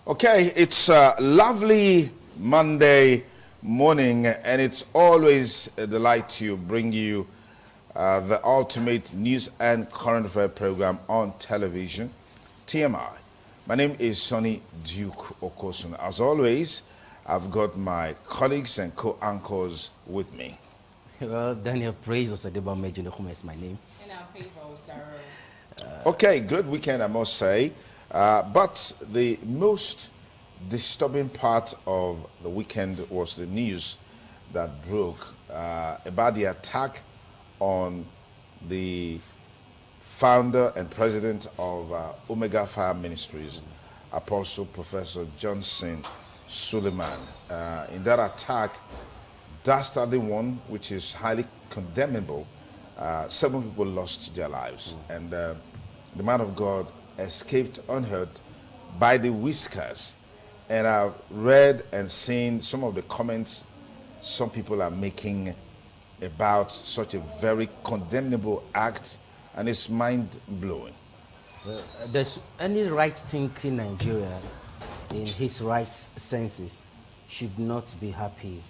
Okay, it's a lovely Monday morning, and it's always a delight to bring you the ultimate news and current affair program on television, TMI. My name is Sonny Duke Okosun. As always, I've got my colleagues and co-anchors with me. Well, Daniel Praise Osadeba Mejunokuma is my name. And I'm Favor Sarah. Okay, great weekend, I must say. But the most disturbing part of the weekend was the news that broke about the attack on the founder and president of Omega Fire Ministries, Apostle Professor Johnson Suleman. In that attack, dastardly one, which is highly condemnable, 7 people lost their lives. And the man of God escaped unhurt by the whiskers. And I've read and seen some of the comments some people are making about such a very condemnable act, and it's mind-blowing. Does any right-thinking Nigeria in his right senses should not be happy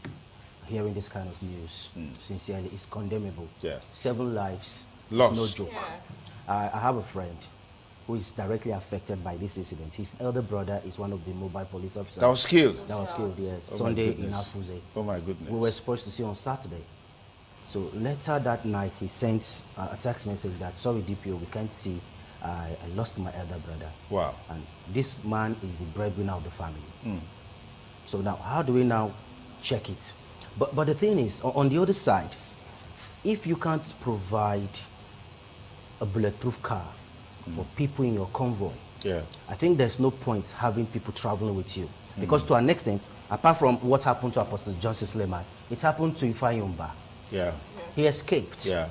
hearing this kind of news? Sincerely, it's condemnable. Yeah. 7 lives, Lost. it's no joke. Yeah. I have a friend who is directly affected by this incident. His elder brother is one of the mobile police officers. That was killed. That was killed, yes. Oh, Sunday my in goodness. Afuze. Oh my goodness. We were supposed to see on Saturday. So later that night, he sent a text message that, sorry, DPO, we can't see. I lost my elder brother. Wow. And this man is the breadwinner of the family. So now, how do we now check it? But the thing is, on the other side, if you can't provide a bulletproof car for people in your convoy, Yeah. I think there's no point having people traveling with you. Because to an extent, apart from what happened to Apostle Johnson Suleman, it happened to Ifayomba. Yeah. He escaped. Yeah.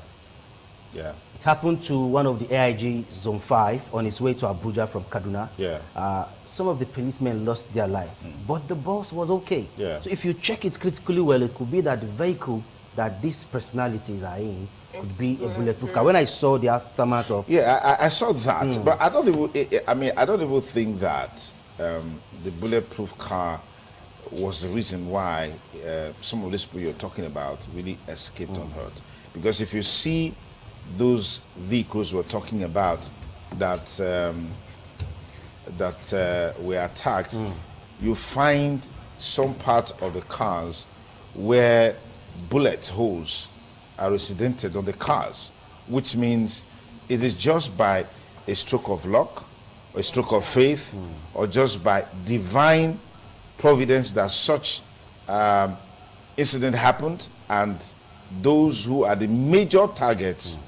Yeah. It happened to one of the AIG Zone 5 on his way to Abuja from Kaduna. Yeah. Some of the policemen lost their life, but the boss was okay. Yeah. So if you check it critically well, it could be that the vehicle that these personalities are in could be a bulletproof car. When I saw the aftermath of... Yeah, I saw that, but I don't even, I don't even think that the bulletproof car was the reason why some of these people you're talking about really escaped unhurt. Because if you see those vehicles we're talking about that were attacked, you find some part of the cars where bullet holes are residented on the cars, which means it is just by a stroke of luck, a stroke of faith, or just by divine providence that such incident happened, and those who are the major targets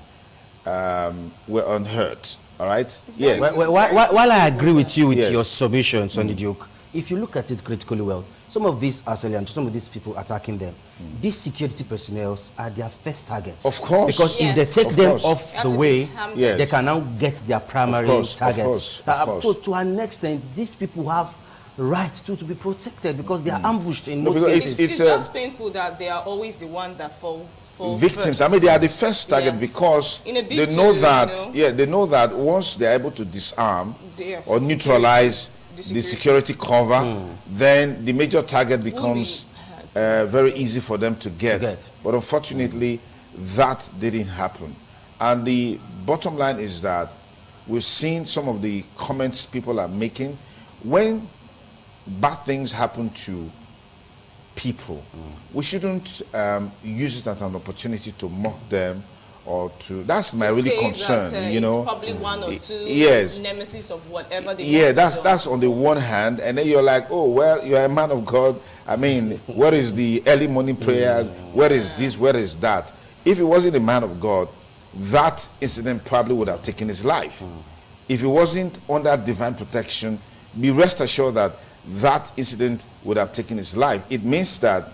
were unhurt. All right? Yes. While I agree with you with Yes. your submission, Sonny Duke, if you look at it critically well, some of these assailants, some of these people attacking them, these security personnel are their first targets. Of course. Because Yes. if they take Of them course. off You have the to way, disarm them. Yes. they can now get their primary Of targets. course. To an extent, these people have rights to be protected because they are ambushed in No, most because cases. It's just painful that they are always the one that fall Victims. first. I mean, they are the first target Yes. because In a they bit know to, that. you know. Yeah, they know that once they are able to disarm Yes. or neutralize The the security cover, then the major target becomes very easy for them to get. But unfortunately, that didn't happen. And the bottom line is that we've seen some of the comments people are making when bad things happen to people. We shouldn't use it as an opportunity to mock them or to. That's my really concern. That, you know, it's probably one or two yes. nemesis of whatever they Yeah, want to do. that's on the one hand, and then you're like, oh well, you're a man of God. I mean, where is the early morning prayers? Where is this? Where is that? If he wasn't a man of God, that incident probably would have taken his life. If he wasn't under divine protection, be rest assured that that incident would have taken his life. It means that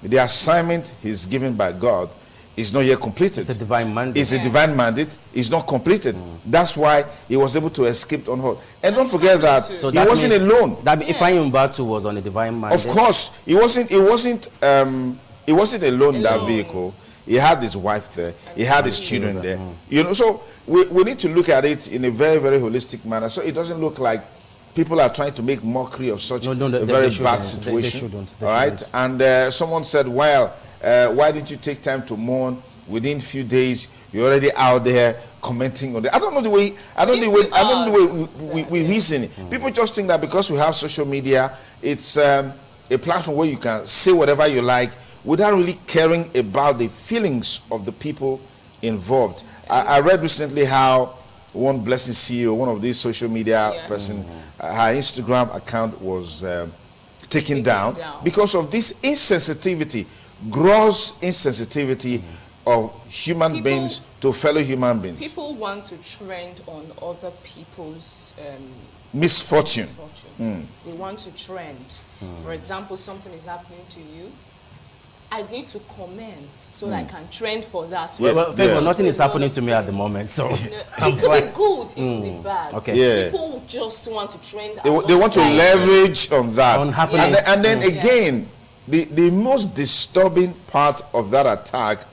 the assignment he's given by God is not yet completed. It's a divine mandate. It's a divine mandate. It's not completed. That's why he was able to escape unhurt. And don't forget that So he wasn't alone. That Ifayomba too was on a divine mandate. Of course, he wasn't alone in that vehicle. He had his wife there. He had his children there. You know, so we need to look at it in a very, very holistic manner. So it doesn't look like people are trying to make mockery of such No, a they very shouldn't. bad They situation. shouldn't. They All right, shouldn't. and someone said, "Well, why didn't you take time to mourn? Within few days, you're already out there commenting on it." I don't know the way. I don't know the way we reason. People just think that because we have social media, it's a platform where you can say whatever you like without really caring about the feelings of the people involved. I read recently how one Blessing CEO, one of these social media person, her Instagram account was taken down because of this insensitivity, gross insensitivity of human beings to fellow human beings. People want to trend on other people's misfortune. They want to trend. For example, something is happening to you. I need to comment so that I can trend for that. Well, nothing is happening to me at the moment, so it could be good, it could be bad. Okay. Yeah. People just want to trend. They want to leverage on that. On happiness. And then again, the most disturbing part of that attack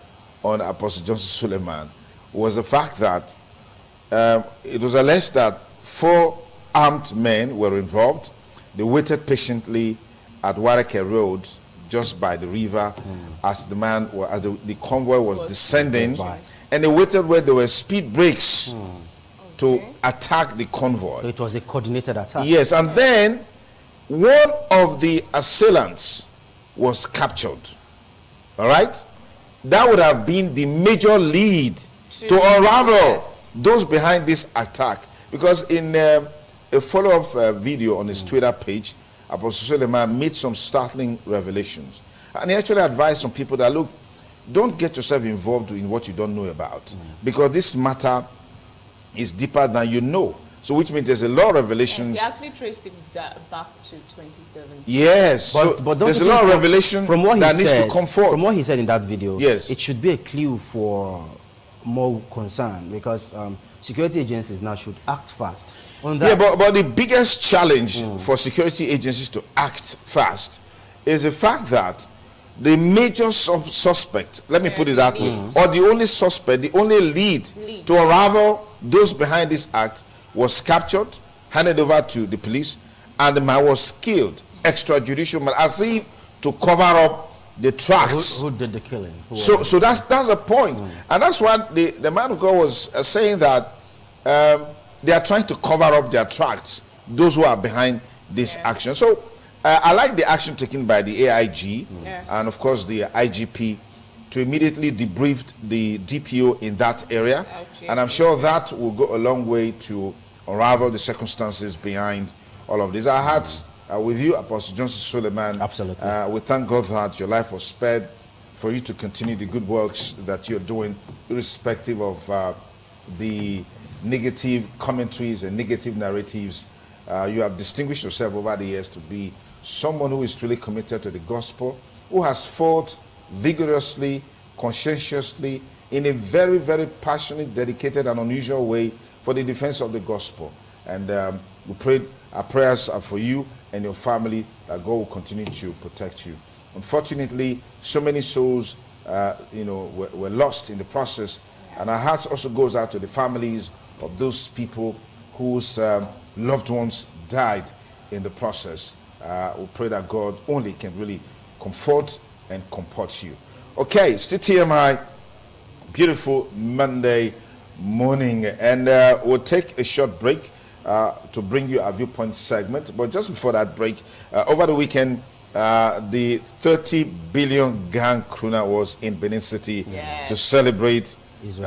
on Apostle Johnson Suleman was the fact that it was alleged that 4 armed men were involved. They waited patiently at Warake Road, just by the river, as the convoy was descending, and they waited where there were speed breaks to attack the convoy. So it was a coordinated attack. Yes, and then one of the assailants was captured. All right, that would have been the major lead to unravel those behind this attack, because in a follow-up video on his Twitter page, Apostle Suleman made some startling revelations. And he actually advised some people that, look, don't get yourself involved in what you don't know about, because this matter is deeper than you know. So which means there's a lot of revelations. Yes, he actually traced it back to 2017. Yes, but there's a lot of revelation that needs to come forth. From what he said in that video, yes, it should be a clue for more concern, because security agencies now should act fast on that. Yeah, but the biggest challenge for security agencies to act fast is the fact that the major suspect, let me put it that way, or the only suspect, the only lead to unravel those behind this act was captured, handed over to the police, and the man was killed extrajudicial, as if to cover up the tracks. Who did the killing? So that's the point. And that's what the man of God was saying, that they are trying to cover up their tracks, those who are behind this action. So I like the action taken by the AIG and of course the IGP to immediately debrief the DPO in that area. And I'm sure that will go a long way to unravel the circumstances behind all of this. Our hearts are with you, Apostle Johnson Suleman. Absolutely. We thank God that your life was spared, for you to continue the good works that you're doing, irrespective of the negative commentaries and negative narratives. You have distinguished yourself over the years to be someone who is truly committed to the gospel, who has fought vigorously, conscientiously, in a very, very passionate, dedicated, and unusual way for the defense of the gospel. And we pray, our prayers are for you and your family, that God will continue to protect you. Unfortunately, so many souls were lost in the process, and our hearts also goes out to the families of those people whose loved ones died in the process. We pray that God only can really comfort and comport you. Okay, still TMI, beautiful Monday morning, and we'll take a short break to bring you our viewpoint segment. But just before that break, over the weekend, the 30 billion gang krona was in Benin City to celebrate his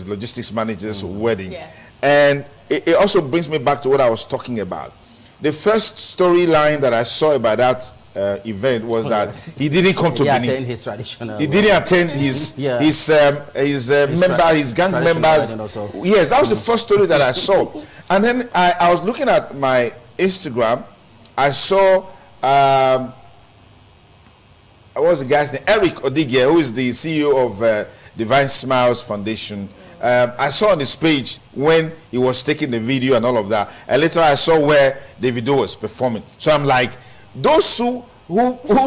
logistics manager's wedding. And it also brings me back to what I was talking about. The first storyline that I saw about that event was that he didn't come to Benin. Attend his traditional. He didn't attend his gang members. Yes, that was the first story that I saw. And then I was looking at my Instagram. I saw what was the guy's name? Eric Odigie, who is the CEO of Divine Smiles Foundation. I saw on his page when he was taking the video and all of that, and later I saw where the video was performing. So I'm like, those who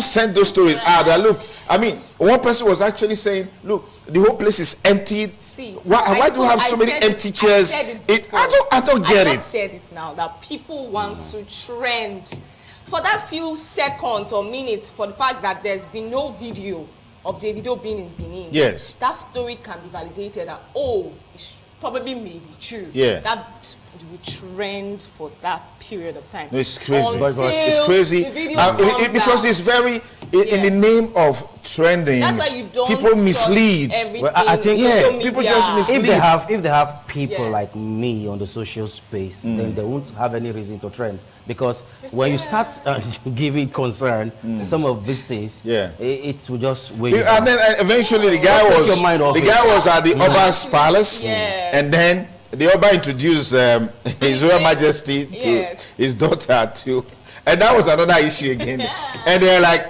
sent those stories out, that look, I mean, one person was actually saying, look, the whole place is emptied, see. Why do you have so many empty chairs? I don't get I it. just said it now that people want to trend for that few seconds or minutes for the fact that there's been no video of Davido being in Benin. Yes. That story can be validated that, it's probably maybe true. Yeah. That will trend for that period of time. No, it's crazy. Until It's crazy. the video comes Because it's very, in the name of trending, that's why you don't people trust mislead. everything. Well, I think social people media. just mislead. If they have people Yes. like me on the social space, then they won't have any reason to trend. Because when you start giving concern to some of these things, it will just weigh you down. And then eventually the guy Take your mind off it. was at the Oba's palace, Yes. and then the Oba introduced His Royal Majesty to Yes. his daughter too, and that was another issue again. And they're like,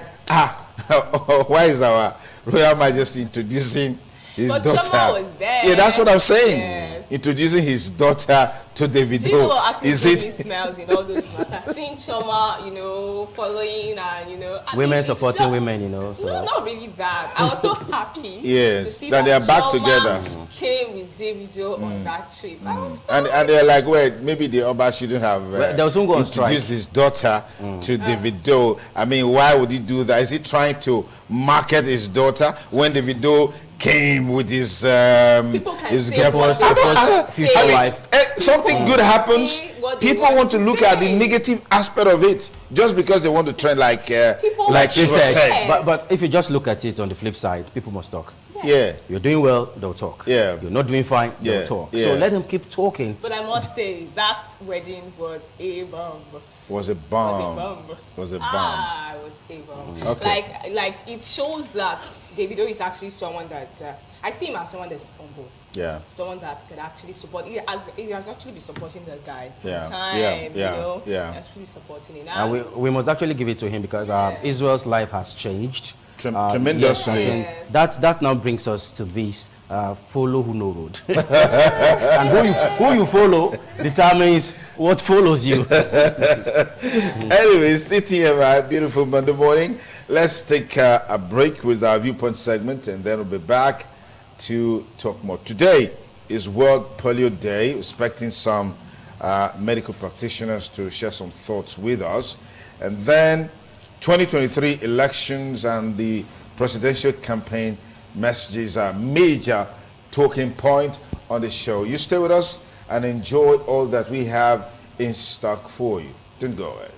why is our Royal Majesty introducing his But daughter? Choma was there. Yeah, that's what I'm saying. Yes. Introducing his daughter to Davido. Do you know what actually Is gives it? me smells in all those matters? Seeing Choma, following and, at Women least it supporting showed- women, so. No, not really that. I was so happy Yes, to see that they are back Choma together. came with Davido on that trip. I was so And they're like, well, maybe the Oba shouldn't have Well, they'll soon go on strike. introduced his daughter to Davido. I mean, why would he do that? Is he trying to market his daughter when Davido came with his People can his say girlfriend? what they want to future say. wife. Something good happens. See what they People want want to to look at the say. negative aspect of it just because they want to trend like People like want she to said. say. But if you just look at it on the flip side, people must talk. Yeah. You're doing well, they'll talk. Yeah. You're not doing fine, Yeah, they'll talk. yeah. So let them keep talking. But I must say, that wedding was a bomb. Was a bomb. Was a bomb. It was a bomb. Okay. Like it shows that Davido is actually someone that I see him as someone that's humble. Yeah. Someone that could actually support. He has actually been supporting the guy for Yeah, time. yeah. He has been supporting him. And we must actually give it to him because Israel's life has changed. Tremendously. Yes, and that now brings us to this follow who no road. And who you follow determines what follows you. Anyways, TMI, beautiful Monday morning. Let's take a break with our viewpoint segment and then we'll be back to talk more. Today is World Polio Day, expecting some medical practitioners to share some thoughts with us. And then 2023 elections and the presidential campaign messages are major talking point on the show. You stay with us and enjoy all that we have in stock for you. Don't go away.